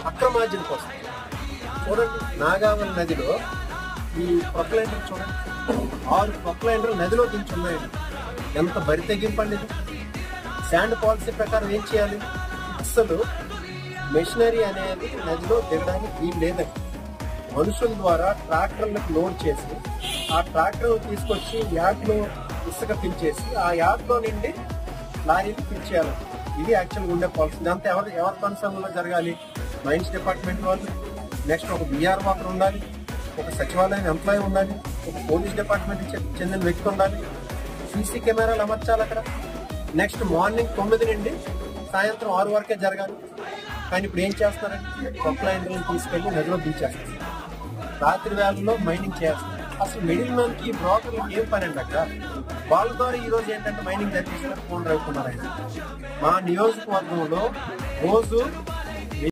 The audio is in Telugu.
అక్రమార్జన కోసం. చూడండి, నాగావళి నదిలో ఈ ప్రొక్లైనర్ చూడండి, 6 ప్రొక్లైనర్లు నదిలో దించున్నాయండి. ఎంత బరి తెగింపండి ఇది. శాండ్ పాలసీ ప్రకారం ఏం చేయాలి? అస్సలు మెషినరీ అనేది నదిలో దిగడానికి వీలు లేదండి. మనుషుల ద్వారా ట్రాక్టర్లకు లోడ్ చేసి ఆ ట్రాక్టర్ తీసుకొచ్చి యార్డ్లో ఇసుక ఫిల్ చేసి ఆ యార్డ్లో నుండి లారీలు ఫిల్ చేయాలి. ఇది యాక్చువల్గా ఉండే పాలసీ. ఇదంతా ఎవరి కన్సర్న్లో జరగాలి? మైన్స్ డిపార్ట్మెంట్ వాళ్ళు, నెక్స్ట్ ఒక బిఆర్ వాకర్ ఉండాలి, ఒక సచివాలయం ఎంప్లాయీ ఉండాలి, ఒక పోలీస్ డిపార్ట్మెంట్కి చెందిన వ్యక్తి ఉండాలి, సీసీ కెమెరాలు అమర్చాలి అక్కడ. నెక్స్ట్ మార్నింగ్ 9 నుండి సాయంత్రం 6 వరకే జరగాలి. కానీ ఇప్పుడు ఏం చేస్తారంటే ప్రొక్లైనర్లను తీసుకెళ్లి నదిలో దించేస్తారు. రాత్రి వేళల్లో మైనింగ్ చేస్తారు. అసలు మిడిల్ మ్యాన్ కి బ్రోకర్లకు ఏం పని అండి అక్కడ? వాళ్ళ ద్వారా ఈ రోజు ఏంటంటే మైనింగ్ జరిపిస్తున్నారు, ఫోన్ రవుతున్నారు. ఆయన మా నియోజకవర్గంలో రోజు